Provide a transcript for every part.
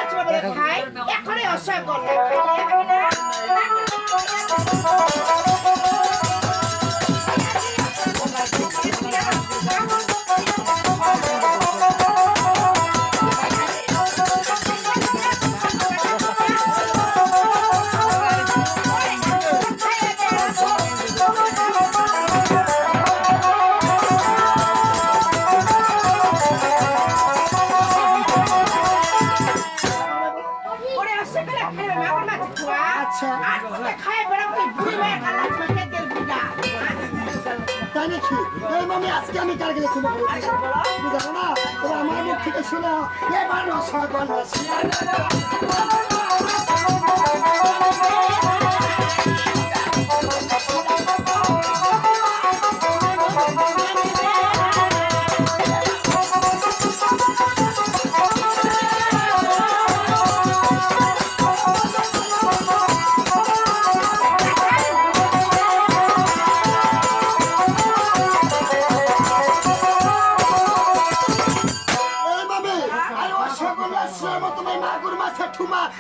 আছে বলে খাই এখনই অসহায় করলে খাইলে হবে না আজকে আমি কার গেছি বুঝাবো না তবে আমার মুখ থেকে শুনে এবার রসগোল্লা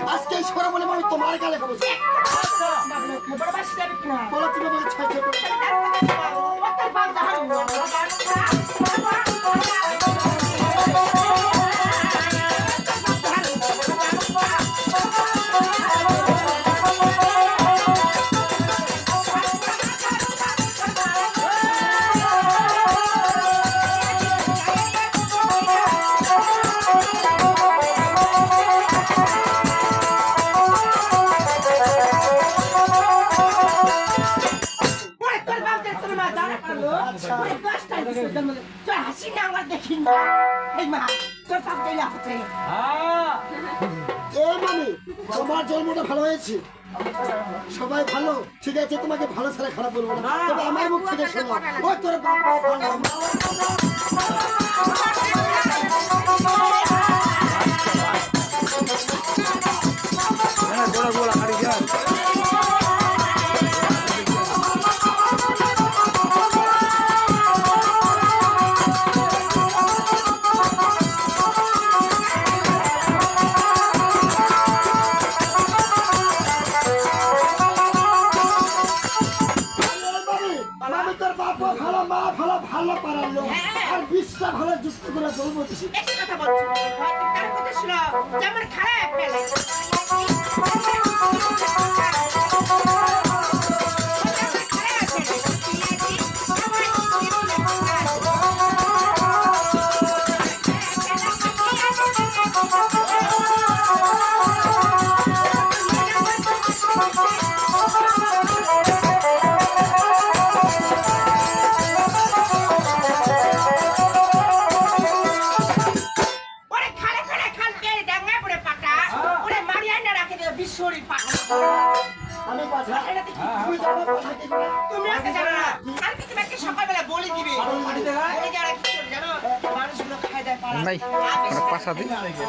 আজকে সরে বলে আমি তোমার গালে খাবো বলো তুমি বলে ছয় ছয় তোমার জন্মটা ভালো হয়েছে সবাই ভালো ঠিক আছে তোমাকে ভালো ছাড়া খারাপ বলবো না তবে আমার মুখ থেকে শোনো ওই তোর ভালো পারার লোক আর বিশটা ভালো যুক্ত করে বলবো কথা বলছি তার কথা শুনো যেমন খারাপ পেলে তুমি আজকে জানো না কালকে তোমাকে সকালবেলা বলে দিবে বলে যারা কি করে জানো মানুষগুলো খায় দেয় পাড়া নাই পাশা দি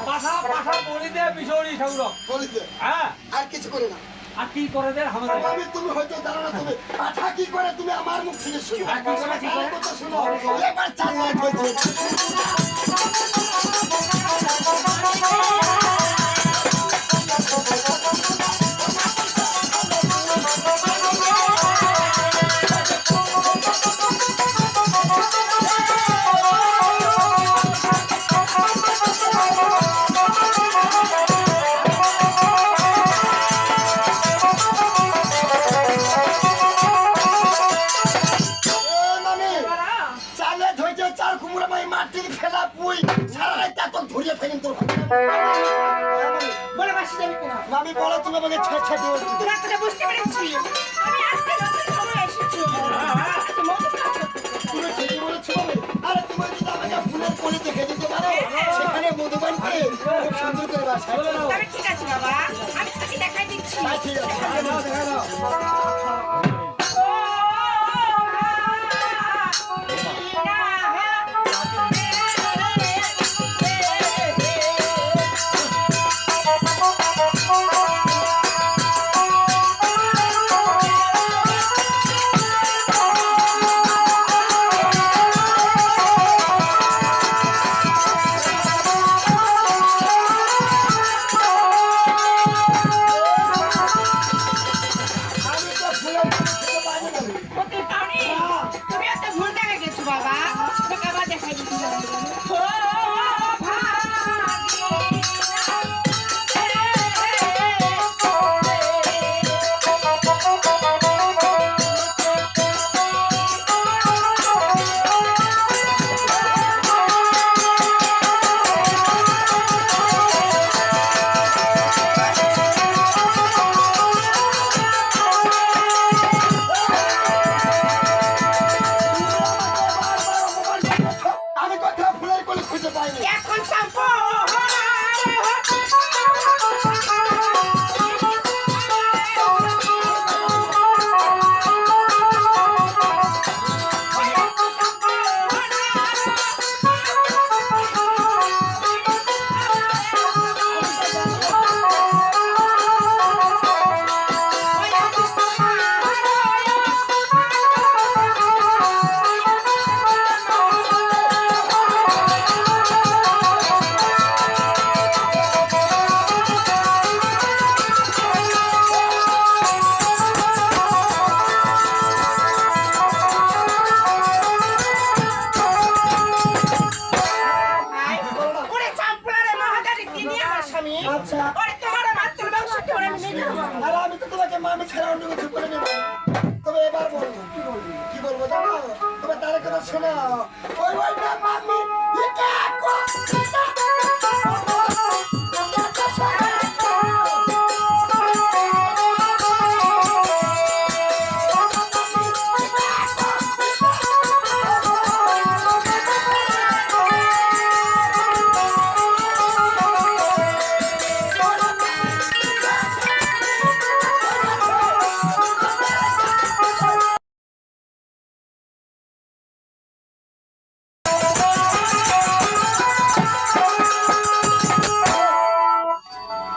পাশা পাশা বলে দে বিশৌরি ঠাকুর বলে দে হ্যাঁ আর কিছু করে না আর কি করে দে আমাদের আমি তুমি হয়তো জানো না তুমি পাঠা কি করে তুমি আমার মুখ থেকে শুনো আর কি করে কি করে কথা শুনো এবার চাল হয়েছে আমি বলো তুমি আমাকে ছেড়ে ছেড়ে দিও তোমার কথা বুঝতে পেরেছি আমি আজকে নতুন সময় এসেছি আচ্ছা মন তুমি ঠিকই বলেছো আরে তুমি যদি আমাকে ফুলের কলি দেখে দিতে পারো সেখানে মধুবানকে খুব সুন্দর করে বাসায় তবে ঠিক আছে বাবা আমি তোমাকে দেখাই দিচ্ছি ঠিক আছে দেখা দাও আমি আচ্ছা। ওরে তোমার মাত্র মাংস করে আমি নিয়ে যাবো আর আমি তো তোমাকে মামি ছাড়া অন্য কিছু করে নেব। তবে এবার বলবো কি বলবো জানো? তবে তার কথা শোনো। ওই ওই না মামি এটা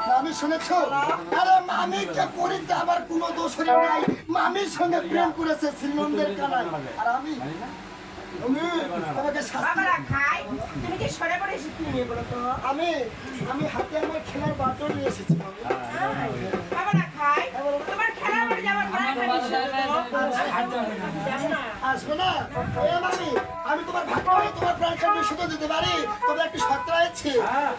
মামি শুনেছো? আরে মামিকে পরিতে আমার কোনো দোষই নাই। মামির সঙ্গে প্রেম করেছে শ্রীনন্দের কানাই। আর আমি তোমাকে শাস্তি বাবারা খাই তুমি কি সরে পড়ে এসে কি নিয়ে বলো তো আমি হাতে আমার খেলার বাটন নিয়ে এসেছি মামি। বাবারা খাই তোমার খেলা করে যাবার প্রাণ আসবে না? এ মামি, আমি তোমার ভাগ্যে তোমার প্রাণ কাটবে শুধু দিতে পারি। তবে একটু শর্ত আছে।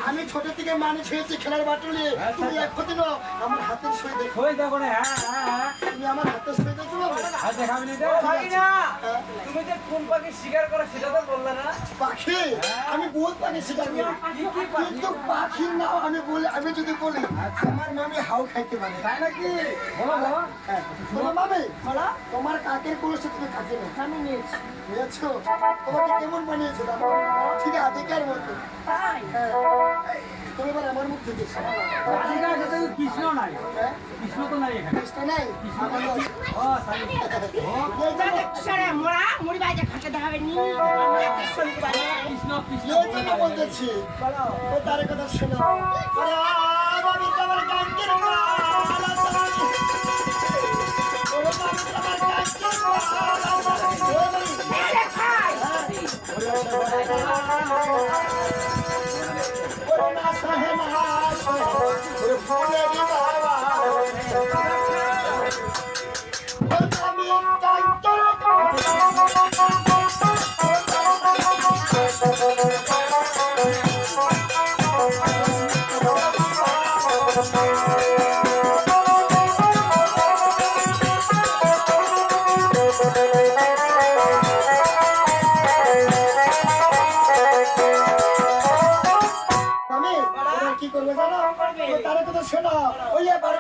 আমি ছোট থেকে মানুষ হয়েছি খেলার বাটনে। তুমি একদিনও আমার হাতের সই দেখো। হয়ে যাবো না, হ্যাঁ হ্যাঁ হ্যাঁ। তুমি আমার হাতের সই দেখো বাবা? আর দেখাবি না এটা? পাখি না তুমি যে কোন পাখি শিকার করো সেটা তো বললে না পাখি আমি বহুত পাখি শিকার করি, কিন্তু পাখি না আমি যদি বলি আমার মামি হাও খাইতে পারে। তাই নাকি? বলো বলো। হ্যাঁ, তোমার মামি তোমার কাকের কলসে তুমি কাকে না আমি নিয়েছি নিয়েছো? তোমাকে কেমন বানিয়েছে জানো? ঠিক আছে আদিকার মতো। তাই হ্যাঁ, তুমি এবার আমার মুখ থেকে শোনো। রাধিকা আছে তো কৃষ্ণ নাই। হ্যাঁ, কৃষ্ণ তো নাই এখানে। কৃষ্ণ নাই? আমার ও তাই। সরে মোরা মুড়ি ভাজা খাতে দেখাবে নি আমরা একটা সঙ্গে বানিয়ে কৃষ্ণ কৃষ্ণ এই জন্য বলতেছি, ও তার কথা শোনো। আরে আমি তোমার কাকের মালা চালাচ্ছি। ওরে আমি তোমার কাকের মালা চালাচ্ছি। মেরে খাই ওরে না সহে না সহে, ওরে ফুলের বাবা। ওরে আমি কাকের আমি এবার কি করবে জানো? তো তার কথা শোনো। ওই এবার